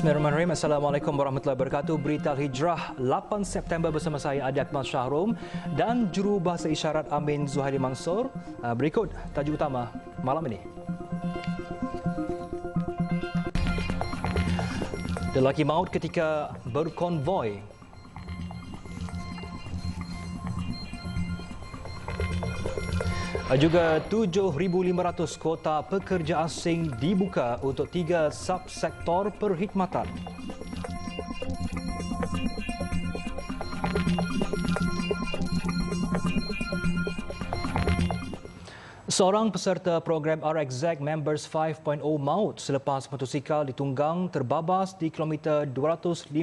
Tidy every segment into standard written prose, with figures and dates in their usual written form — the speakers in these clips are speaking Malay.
Bismillahirrahmanirrahim. Assalamualaikum warahmatullahi wabarakatuh. Berita Hijrah 8 September bersama saya Adi Akmal Shahrom dan juru bahasa isyarat Amin Zuhairi Mansur. Berikut tajuk utama malam ini. Lelaki maut ketika berkonvoi. Juga 7,500 kuota pekerja asing dibuka untuk 3 subsektor perkhidmatan. Seorang peserta program RXZ Members 5.0 maut selepas motosikal ditunggang terbabas di kilometer 255.8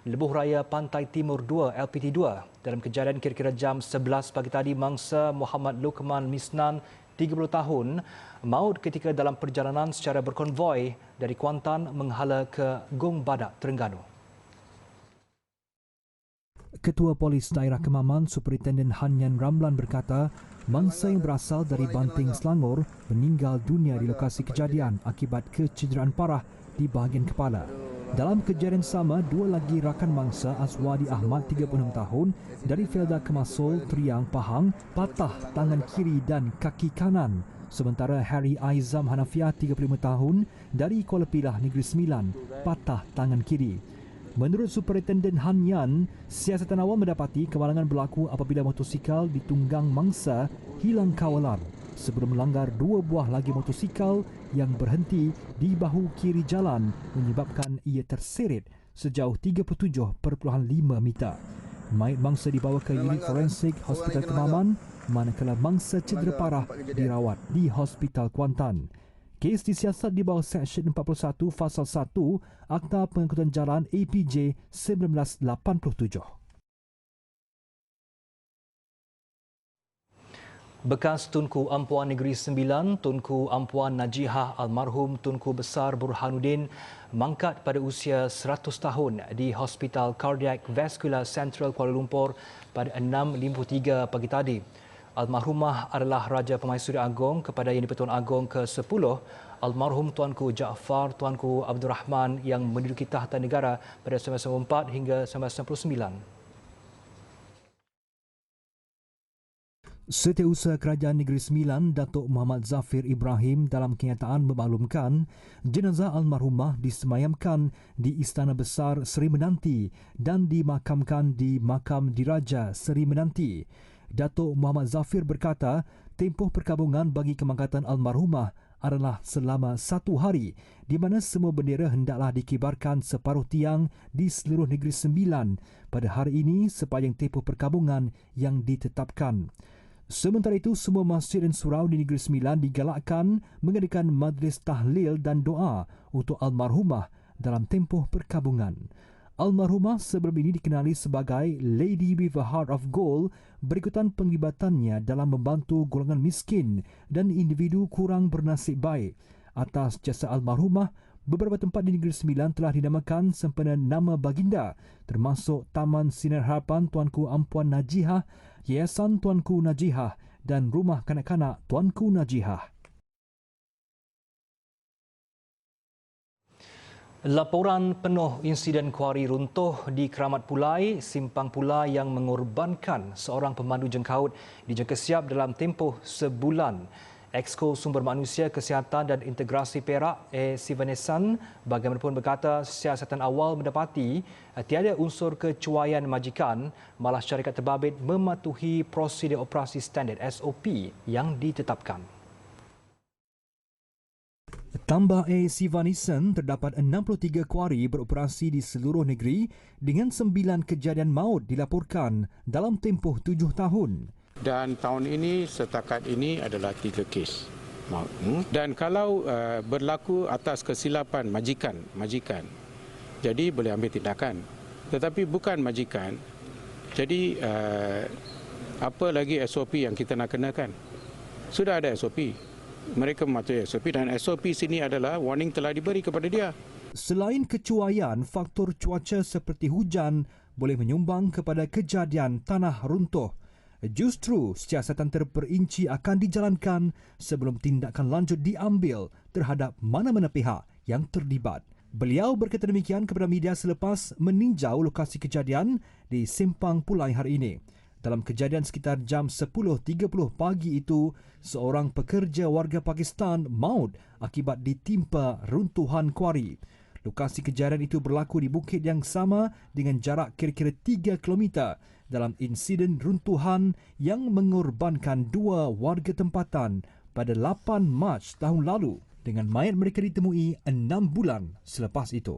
Lebuh Raya Pantai Timur 2 LPT2. Dalam kejadian kira-kira jam 11 pagi tadi, mangsa Muhammad Lukman Misnan, 30 tahun, maut ketika dalam perjalanan secara berkonvoi dari Kuantan menghala ke Gong Badak, Terengganu. Ketua Polis Daerah Kemaman, Superintenden Hanyan Ramlan berkata, mangsa yang berasal dari Banting, Selangor meninggal dunia di lokasi kejadian akibat kecederaan parah di bahagian kepala. Dalam kejadian sama, 2 lagi rakan mangsa Azwadi Ahmad, 36 tahun, dari Felda Kemasol, Triang, Pahang, patah tangan kiri dan kaki kanan. Sementara Harry Aizam Hanafiah, 35 tahun, dari Kuala Pilah, Negeri Sembilan, patah tangan kiri. Menurut Superintenden Hanyan, siasatan awal mendapati kemalangan berlaku apabila motosikal ditunggang mangsa hilang kawalan sebelum melanggar 2 buah lagi motosikal yang berhenti di bahu kiri jalan menyebabkan ia terseret sejauh 37.5 meter. Mayat mangsa dibawa ke unit forensik Hospital Kemaman, manakala mangsa cedera parah dirawat di Hospital Kuantan. Kes disiasat di bawah Seksyen 41 Fasal 1 Akta Pengangkutan Jalan APJ 1987. Bekas Tunku Ampuan Negeri Sembilan, Tunku Ampuan Najihah almarhum Tunku Besar Burhanuddin mangkat pada usia 100 tahun di Hospital Cardiac Vascular Central Kuala Lumpur pada 6.53 pagi tadi. Almarhumah adalah Raja Pemaisuri Agong kepada Yang di-Pertuan Agong ke-10, almarhum Tuanku Jaafar Tuanku Abdul Rahman yang menduduki tahta negara pada 1994 hingga 1999. Setiausaha Kerajaan Negeri Sembilan, Datuk Muhammad Zafir Ibrahim dalam kenyataan memaklumkan jenazah almarhumah disemayamkan di Istana Besar Seri Menanti dan dimakamkan di Makam Diraja Seri Menanti. Datuk Muhammad Zafir berkata, tempoh perkabungan bagi kemangkatan almarhumah adalah selama 1 hari di mana semua bendera hendaklah dikibarkan separuh tiang di seluruh Negeri Sembilan pada hari ini sepanjang tempoh perkabungan yang ditetapkan. Sementara itu, semua masjid dan surau di Negeri Sembilan digalakkan mengadakan majlis tahlil dan doa untuk almarhumah dalam tempoh perkabungan. Almarhumah sebelum ini dikenali sebagai Lady with a Heart of Gold berikutan penglibatannya dalam membantu golongan miskin dan individu kurang bernasib baik. Atas jasa almarhumah, beberapa tempat di Negeri Sembilan telah dinamakan sempena nama baginda, termasuk Taman Sinar Harapan Tuanku Ampuan Najihah, Yayasan Tuanku Najihah dan Rumah Kanak-Kanak Tuanku Najihah. Laporan penuh insiden kuari runtuh di Keramat Pulai, Simpang Pulai yang mengorbankan seorang pemandu jengkaut dijangka siap dalam tempoh sebulan. Exco Sumber Manusia, Kesihatan dan Integrasi Perak, Sivanesan, bagaimanapun berkata siasatan awal mendapati tiada unsur kecuaian majikan, malah syarikat terbabit mematuhi prosedur operasi standard SOP yang ditetapkan. Tambah Sivanesan, terdapat 63 kuari beroperasi di seluruh negeri dengan 9 kejadian maut dilaporkan dalam tempoh 7 tahun. Dan tahun ini setakat ini adalah 3 kes maut. Dan kalau berlaku atas kesilapan majikan, jadi boleh ambil tindakan. Tetapi bukan majikan, jadi apa lagi SOP yang kita nak kenakan? Sudah ada SOP. Mereka mematuhi SOP dan SOP sini adalah warning telah diberi kepada dia. Selain kecuaian, faktor cuaca seperti hujan boleh menyumbang kepada kejadian tanah runtuh. Justru siasatan terperinci akan dijalankan sebelum tindakan lanjut diambil terhadap mana-mana pihak yang terlibat. Beliau berkata demikian kepada media selepas meninjau lokasi kejadian di Simpang Pulai hari ini. Dalam kejadian sekitar jam 10.30 pagi itu, seorang pekerja warga Pakistan maut akibat ditimpa runtuhan kuari. Lokasi kejadian itu berlaku di bukit yang sama dengan jarak kira-kira 3 km dalam insiden runtuhan yang mengorbankan 2 warga tempatan pada 8 Mac tahun lalu, dengan mayat mereka ditemui 6 bulan selepas itu.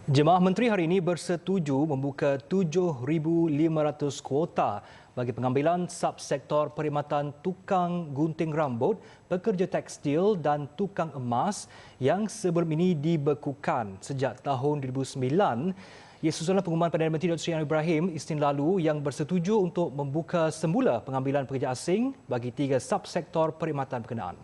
Jemaah Menteri hari ini bersetuju membuka 7,500 kuota bagi pengambilan subsektor perkhidmatan tukang gunting rambut, pekerja tekstil dan tukang emas yang sebelum ini dibekukan sejak tahun 2009. Ia susulan pengumuman Perdana Menteri Dr. Sri Anwar Ibrahim Isnin lalu yang bersetuju untuk membuka semula pengambilan pekerja asing bagi 3 subsektor perkhidmatan berkenaan.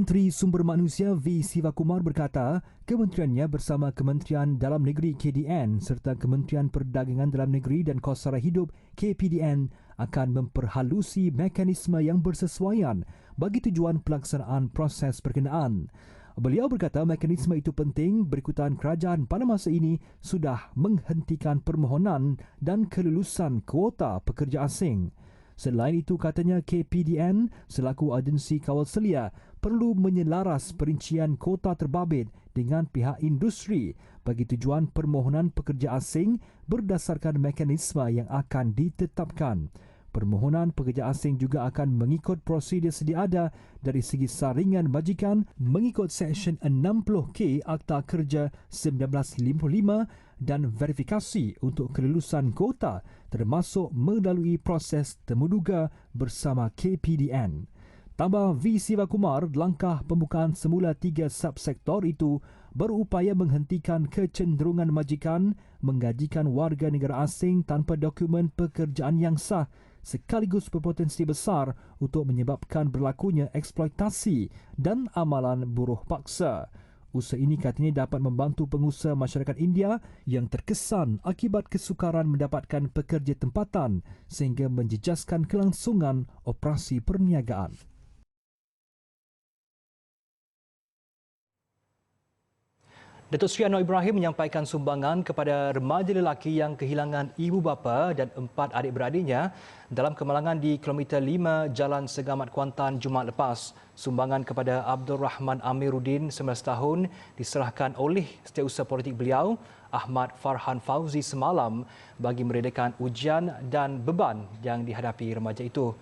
Menteri Sumber Manusia V. Sivakumar berkata, kementeriannya bersama Kementerian Dalam Negeri KDN serta Kementerian Perdagangan Dalam Negeri dan Kos Sara Hidup KPDN akan memperhalusi mekanisme yang bersesuaian bagi tujuan pelaksanaan proses berkenaan. Beliau berkata mekanisme itu penting berikutan kerajaan pada masa ini sudah menghentikan permohonan dan kelulusan kuota pekerja asing. Selain itu, katanya KPDN selaku agensi kawal selia perlu menyelaras perincian kuota terbabit dengan pihak industri bagi tujuan permohonan pekerja asing berdasarkan mekanisme yang akan ditetapkan. Permohonan pekerja asing juga akan mengikut prosedur sedia ada dari segi saringan majikan mengikut Seksyen 60K Akta Kerja 1955 dan verifikasi untuk kelulusan kuota termasuk melalui proses temuduga bersama KPDN. Tambah V. Sivakumar, langkah pembukaan semula 3 subsektor itu berupaya menghentikan kecenderungan majikan menggajikan warga negara asing tanpa dokumen pekerjaan yang sah sekaligus berpotensi besar untuk menyebabkan berlakunya eksploitasi dan amalan buruh paksa. Usaha ini katanya dapat membantu pengusaha masyarakat India yang terkesan akibat kesukaran mendapatkan pekerja tempatan sehingga menjejaskan kelangsungan operasi perniagaan. Datuk Seri Anwar Ibrahim menyampaikan sumbangan kepada remaja lelaki yang kehilangan ibu bapa dan 4 adik-beradiknya dalam kemalangan di kilometer 5 Jalan Segamat Kuantan Jumaat lepas. Sumbangan kepada Abdul Rahman Amiruddin, 19 tahun, diserahkan oleh setiausaha politik beliau, Ahmad Farhan Fauzi semalam bagi meredakan ujian dan beban yang dihadapi remaja itu.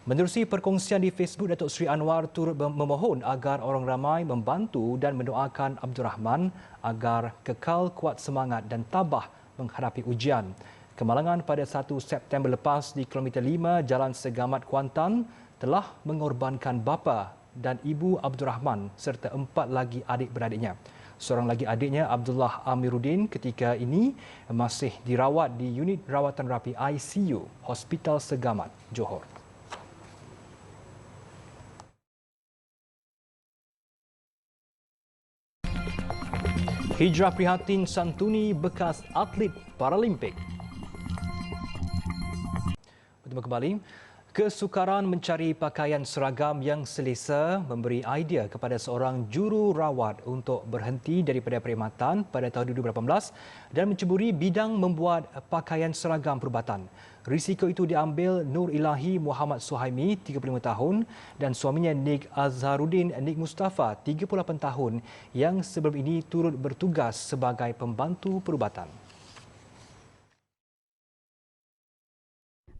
Menerusi perkongsian di Facebook, Datuk Seri Anwar turut memohon agar orang ramai membantu dan mendoakan Abdul Rahman agar kekal kuat semangat dan tabah menghadapi ujian. Kemalangan pada 1 September lepas di kilometer 5 Jalan Segamat Kuantan telah mengorbankan bapa dan ibu Abdul Rahman serta 4 lagi adik-beradiknya. Seorang lagi adiknya, Abdullah Amiruddin, ketika ini masih dirawat di unit rawatan rapi ICU Hospital Segamat, Johor. Hijrah prihatin santuni bekas atlet Paralimpik. Bertemu kembali. Kesukaran mencari pakaian seragam yang selesa memberi idea kepada seorang jururawat untuk berhenti daripada perkhidmatan pada tahun 2018 dan menceburi bidang membuat pakaian seragam perubatan. Risiko itu diambil Nur Ilahi Muhammad Suhaimi, 35 tahun dan suaminya Nik Azharuddin Nik Mustafa, 38 tahun yang sebelum ini turut bertugas sebagai pembantu perubatan.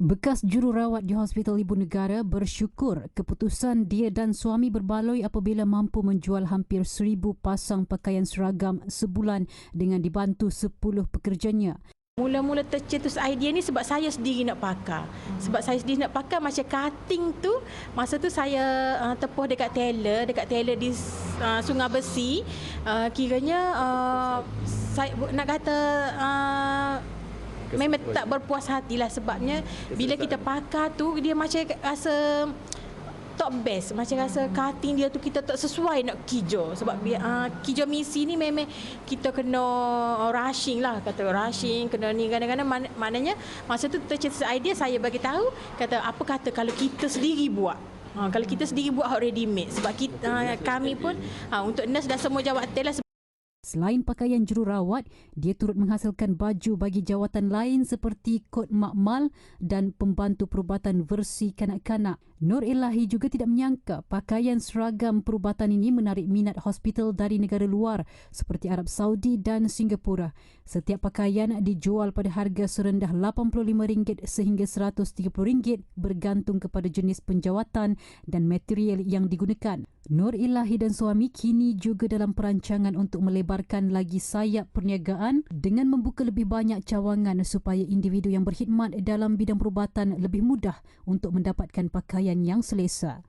Bekas jururawat di Hospital Ibu Negara bersyukur keputusan dia dan suami berbaloi apabila mampu menjual hampir 1,000 pasang pakaian seragam sebulan dengan dibantu 10 pekerjanya. Mula-mula tercetus idea ni sebab saya sendiri nak pakai. Sebab saya sendiri nak pakai macam cutting tu. Masa tu saya tepuh dekat tailor di Sungai Besi. Kiranya saya nak kata memang tak berpuas hatilah sebabnya bila kita pakai tu dia macam rasa tak best. Macam rasa cutting dia tu kita tak sesuai nak kijo. Sebab kijo misi ni memang kita kena rushing lah. Kata rushing, kena ni kadang-kadang maknanya masa tu tercetus idea, saya bagi tahu kata apa kata kalau kita sendiri buat. Kalau kita sendiri buat ready made. Sebab kita, kami pun untuk nurse dan semua jawatan lah. Selain pakaian jururawat, dia turut menghasilkan baju bagi jawatan lain seperti kod makmal dan pembantu perubatan versi kanak-kanak. Nur Ilahi juga tidak menyangka pakaian seragam perubatan ini menarik minat hospital dari negara luar seperti Arab Saudi dan Singapura. Setiap pakaian dijual pada harga serendah RM85 sehingga RM130 bergantung kepada jenis penjawatan dan material yang digunakan. Nur Ilahi dan suami kini juga dalam perancangan untuk melebarkan lagi sayap perniagaan dengan membuka lebih banyak cawangan supaya individu yang berkhidmat dalam bidang perubatan lebih mudah untuk mendapatkan pakaian yang selesa.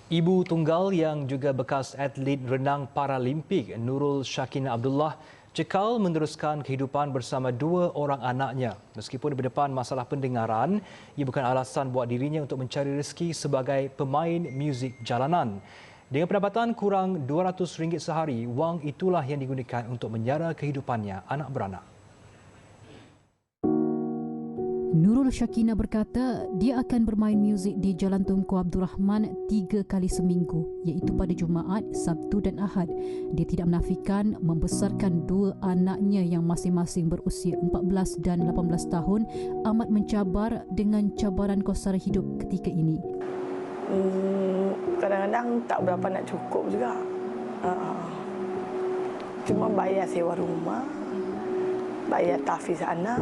Ibu tunggal yang juga bekas atlet renang Paralimpik Nurul Syakina Abdullah cekal meneruskan kehidupan bersama 2 orang anaknya. Meskipun berdepan masalah pendengaran, ia bukan alasan buat dirinya untuk mencari rezeki sebagai pemain muzik jalanan. Dengan pendapatan kurang RM200 sehari, wang itulah yang digunakan untuk menyara kehidupannya anak beranak. Nurul Syakina berkata dia akan bermain muzik di Jalan Tunku Abdul Rahman 3 kali seminggu, iaitu pada Jumaat, Sabtu dan Ahad. Dia tidak menafikan membesarkan 2 anaknya yang masing-masing berusia 14 dan 18 tahun amat mencabar dengan cabaran kos sara hidup ketika ini. Kadang-kadang tak berapa nak cukup juga. Cuma bayar sewa rumah, bayar tahfiz anak.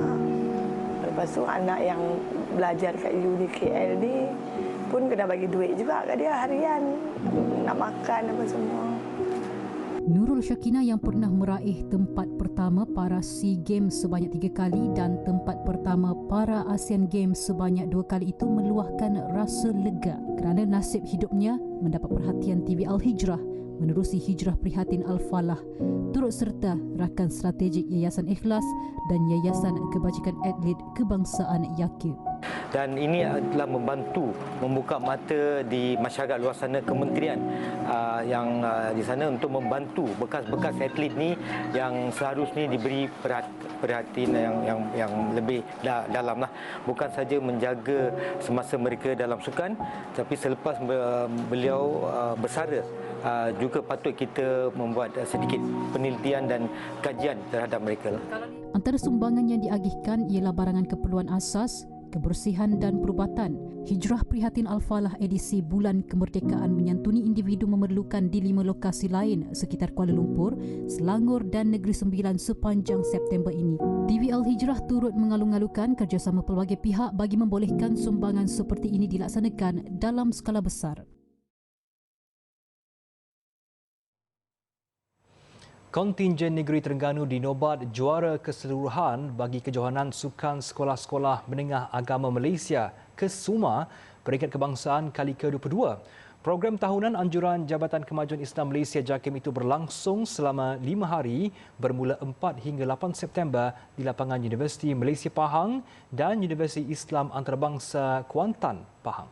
Lepas tu anak yang belajar kat uni KL ni pun kena bagi duit juga kat dia harian. Nak makan apa semua. Nurul Syakina yang pernah meraih tempat pertama para SEA Games sebanyak 3 kali dan tempat pertama para ASEAN Games sebanyak 2 kali itu meluahkan rasa lega kerana nasib hidupnya mendapat perhatian TV Al-Hijrah menerusi Hijrah Prihatin Al-Falah, turut serta rakan strategik Yayasan Ikhlas dan Yayasan Kebajikan Atlet Kebangsaan YAKIB. Dan ini adalah membantu membuka mata di masyarakat luar sana, kementerian yang di sana untuk membantu bekas-bekas atlet ni yang seharusnya diberi perhatian yang lebih dalam lah. Bukan saja menjaga semasa mereka dalam sukan, tapi selepas beliau bersara juga patut kita membuat sedikit penelitian dan kajian terhadap mereka. Antara sumbangan yang diagihkan ialah barangan keperluan asas, kebersihan dan perubatan. Hijrah Prihatin Al-Falah edisi Bulan Kemerdekaan menyantuni individu memerlukan di 5 lokasi lain sekitar Kuala Lumpur, Selangor dan Negeri Sembilan sepanjang September ini. TV Al-Hijrah turut mengalung-alungkan kerjasama pelbagai pihak bagi membolehkan sumbangan seperti ini dilaksanakan dalam skala besar. Kontingen Negeri Terengganu dinobat juara keseluruhan bagi kejohanan sukan sekolah-sekolah menengah agama Malaysia KESUMA peringkat kebangsaan kali ke-22. Program tahunan anjuran Jabatan Kemajuan Islam Malaysia JAKIM itu berlangsung selama 5 hari bermula 4 hingga 8 September di lapangan Universiti Malaysia Pahang dan Universiti Islam Antarabangsa Kuantan, Pahang.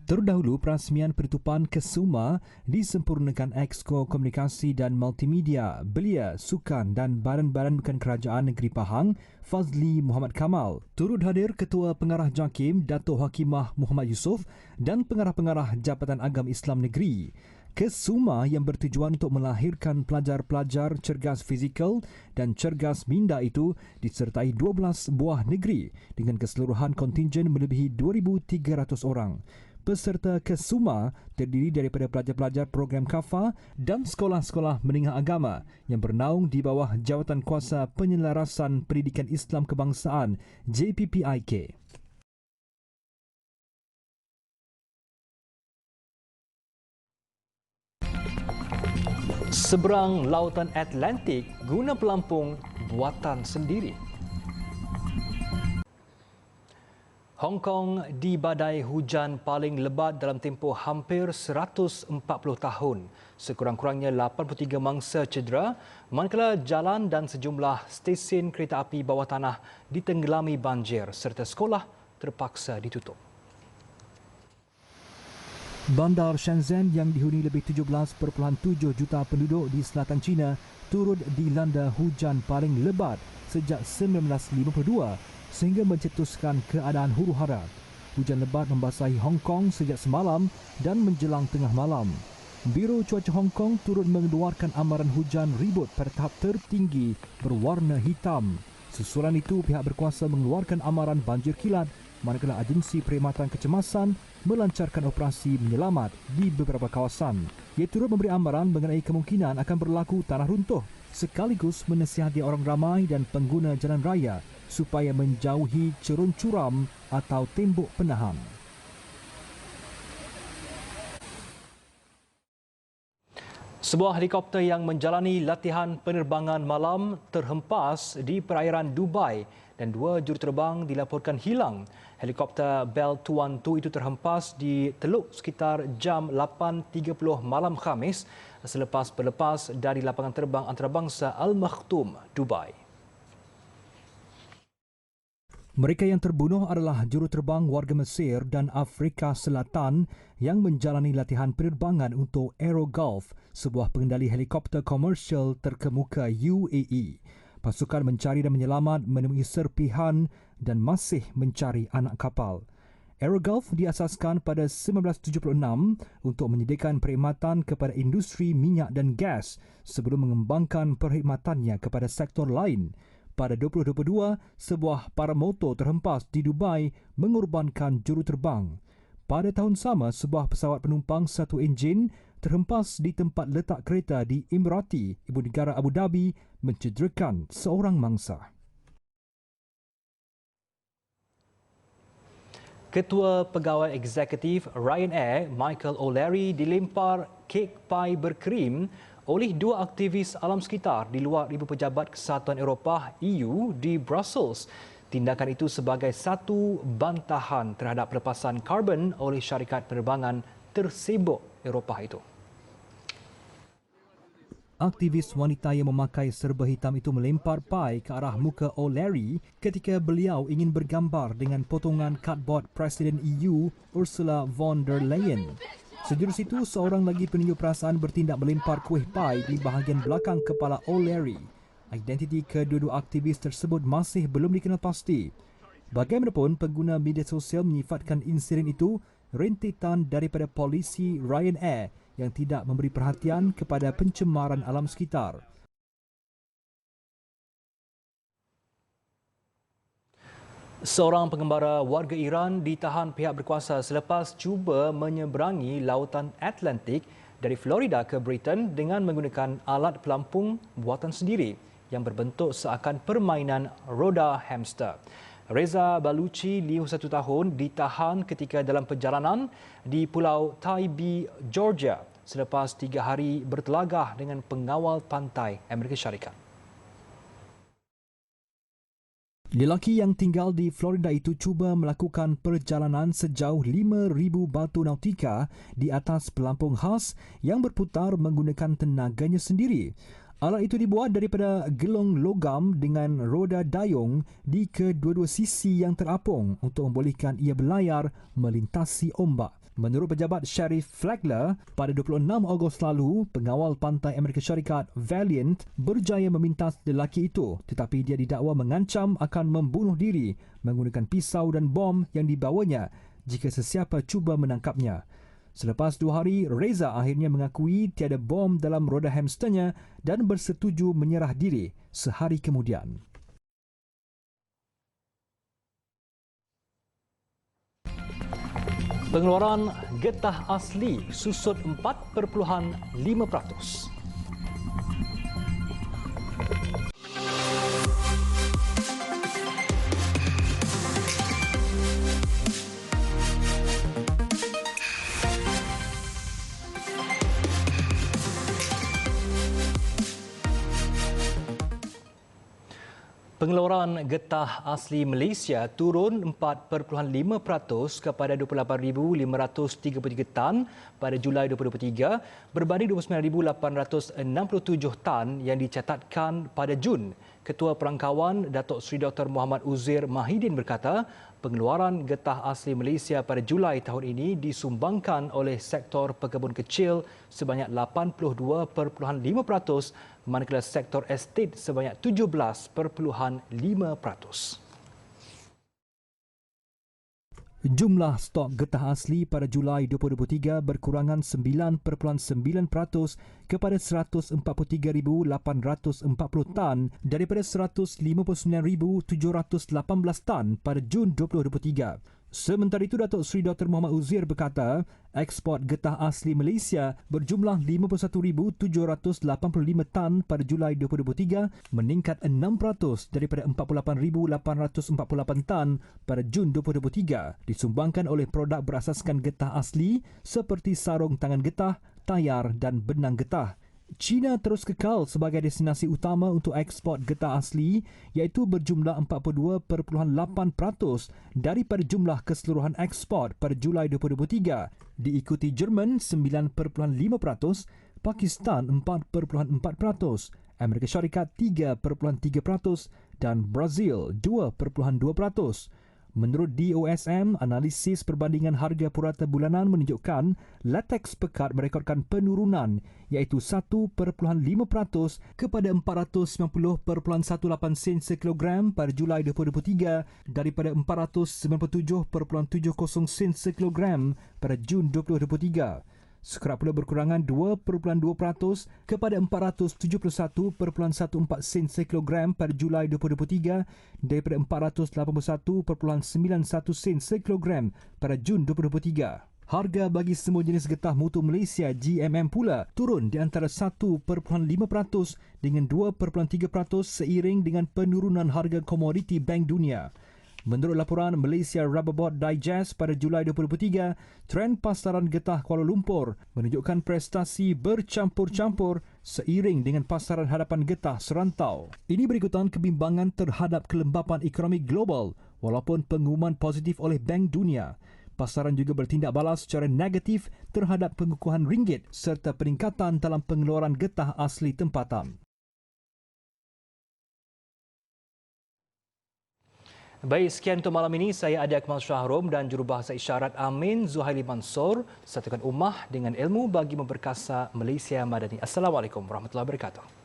Terdahulu, perasmian penutupan KESUMA disempurnakan Exco Komunikasi dan Multimedia, Belia, Sukan dan Badan-Badan Bukan Kerajaan Negeri Pahang, Fazli Muhammad Kamal. Turut hadir Ketua Pengarah JAKIM, Dato' Hakimah Muhammad Yusof dan Pengarah-Pengarah Jabatan Agama Islam Negeri. KESUMA yang bertujuan untuk melahirkan pelajar-pelajar cergas fizikal dan cergas minda itu disertai 12 buah negeri dengan keseluruhan kontingen melebihi 2,300 orang. Peserta KESUMA terdiri daripada pelajar-pelajar program KAFA dan sekolah-sekolah menengah agama yang bernaung di bawah Jawatan Kuasa Penyelarasan Pendidikan Islam Kebangsaan JPPIK. Seberang Lautan Atlantik guna pelampung buatan sendiri. Hong Kong dibadai hujan paling lebat dalam tempoh hampir 140 tahun. Sekurang-kurangnya 83 mangsa cedera, manakala jalan dan sejumlah stesen kereta api bawah tanah ditenggelami banjir serta sekolah terpaksa ditutup. Bandar Shenzhen yang dihuni lebih 17.7 juta penduduk di selatan China turut dilanda hujan paling lebat sejak 1952 sehingga mencetuskan keadaan huru-hara. Hujan lebat membasahi Hong Kong sejak semalam dan menjelang tengah malam. Biro Cuaca Hong Kong turut mengeluarkan amaran hujan ribut pada tahap tertinggi berwarna hitam. Susulan itu, pihak berkuasa mengeluarkan amaran banjir kilat manakala agensi perkhidmatan kecemasan melancarkan operasi menyelamat di beberapa kawasan. Ia turut memberi amaran mengenai kemungkinan akan berlaku tanah runtuh sekaligus menasihati orang ramai dan pengguna jalan raya supaya menjauhi cerun curam atau tembok penahan. Sebuah helikopter yang menjalani latihan penerbangan malam terhempas di perairan Dubai dan 2 juruterbang dilaporkan hilang. Helikopter Bell 212 itu terhempas di Teluk sekitar jam 8.30 malam Khamis selepas berlepas dari lapangan terbang antarabangsa Al Maktoum, Dubai. Mereka yang terbunuh adalah juruterbang warga Mesir dan Afrika Selatan yang menjalani latihan penerbangan untuk Aerogulf, sebuah pengendali helikopter komersial terkemuka UAE. Pasukan mencari dan menyelamat menemui serpihan dan masih mencari anak kapal. Aerogulf diasaskan pada 1976 untuk menyediakan perkhidmatan kepada industri minyak dan gas sebelum mengembangkan perkhidmatannya kepada sektor lain. Pada 2022, sebuah paramotor terhempas di Dubai mengorbankan juruterbang. Pada tahun sama, sebuah pesawat penumpang satu enjin terhempas di tempat letak kereta di Emirati, ibu negara Abu Dhabi, mencederakan seorang mangsa. Ketua Pegawai Eksekutif Ryanair, Michael O'Leary, dilempar kek pai berkrim oleh 2 aktivis alam sekitar di luar Ibu Pejabat Kesatuan Eropah EU di Brussels. Tindakan itu sebagai satu bantahan terhadap pelepasan karbon oleh syarikat penerbangan tersibuk Eropah itu. Aktivis wanita yang memakai serba hitam itu melempar pai ke arah muka O'Leary ketika beliau ingin bergambar dengan potongan cardboard Presiden EU Ursula von der Leyen. Sejurus itu, seorang lagi penunjuk perasaan bertindak melempar kuih pai di bahagian belakang kepala O'Leary. Identiti kedua-dua aktivis tersebut masih belum dikenal pasti. Bagaimanapun, pengguna media sosial menyifatkan insiden itu rentetan daripada polisi Ryanair yang tidak memberi perhatian kepada pencemaran alam sekitar. Seorang pengembara warga Iran ditahan pihak berkuasa selepas cuba menyeberangi lautan Atlantik dari Florida ke Britain dengan menggunakan alat pelampung buatan sendiri yang berbentuk seakan permainan roda hamster. Reza Baluchi, 51 tahun, ditahan ketika dalam perjalanan di Pulau Tybee, Georgia selepas 3 hari bertelagah dengan pengawal pantai Amerika Syarikat. Lelaki yang tinggal di Florida itu cuba melakukan perjalanan sejauh 5,000 batu nautika di atas pelampung khas yang berputar menggunakan tenaganya sendiri. Alat itu dibuat daripada gelong logam dengan roda dayung di kedua-dua sisi yang terapung untuk membolehkan ia berlayar melintasi ombak. Menurut pejabat Sheriff Flagler, pada 26 Ogos lalu, pengawal pantai Amerika Syarikat Valiant berjaya memintas lelaki itu, tetapi dia didakwa mengancam akan membunuh diri menggunakan pisau dan bom yang dibawanya jika sesiapa cuba menangkapnya. Selepas 2 hari, Reza akhirnya mengakui tiada bom dalam roda hamsternya dan bersetuju menyerah diri sehari kemudian. Pengeluaran getah asli susut 4.5%. Pengeluaran getah asli Malaysia turun 4.5% kepada 28,533 tan pada Julai 2023 berbanding 29,867 tan yang dicatatkan pada Jun. Ketua Perangkawan Datuk Seri Dr. Muhammad Uzir Mahidin berkata, pengeluaran getah asli Malaysia pada Julai tahun ini disumbangkan oleh sektor pekebun kecil sebanyak 82.5%, manakala sektor estet sebanyak 17.5%. Jumlah stok getah asli pada Julai 2023 berkurangan 9.9% kepada 143,840 tan daripada 159,718 tan pada Jun 2023. Sementara itu, Datuk Seri Dr. Muhammad Uzir berkata, ekspor getah asli Malaysia berjumlah 51,785 tan pada Julai 2023 meningkat 6% daripada 48,848 tan pada Jun 2023 disumbangkan oleh produk berasaskan getah asli seperti sarung tangan getah, tayar dan benang getah. China terus kekal sebagai destinasi utama untuk ekspor getah asli iaitu berjumlah 42.8% daripada jumlah keseluruhan ekspor pada Julai 2023, diikuti Jerman 9.5%, Pakistan 4.4%, Amerika Syarikat 3.3% dan Brazil 2.2%. Menurut DOSM, analisis perbandingan harga purata bulanan menunjukkan latex pekat merekodkan penurunan iaitu 1.5% kepada 490.18 sen sekilogram pada Julai 2023 daripada 497.70 sen sekilogram pada Jun 2023. Sekerap pula berkurangan 2.2% kepada 471.14 sen sekilogram pada Julai 2023 daripada 481.91 sen sekilogram pada Jun 2023. Harga bagi semua jenis getah mutu Malaysia GMM pula turun di antara 1.5% dengan 2.3% seiring dengan penurunan harga komoditi Bank Dunia. Menurut laporan Malaysia Rubber Board Digest pada Julai 2023, trend pasaran getah Kuala Lumpur menunjukkan prestasi bercampur-campur seiring dengan pasaran hadapan getah serantau. Ini berikutan kebimbangan terhadap kelembapan ekonomi global walaupun pengumuman positif oleh Bank Dunia. Pasaran juga bertindak balas secara negatif terhadap pengukuhan ringgit serta peningkatan dalam pengeluaran getah asli tempatan. Baik, sekian untuk malam ini. Saya Adi Akmal Shahrom dan jurubahasa isyarat Amin Zuhaili Mansor. Satukan ummah dengan ilmu bagi memperkasa Malaysia Madani. Assalamualaikum warahmatullahi wabarakatuh.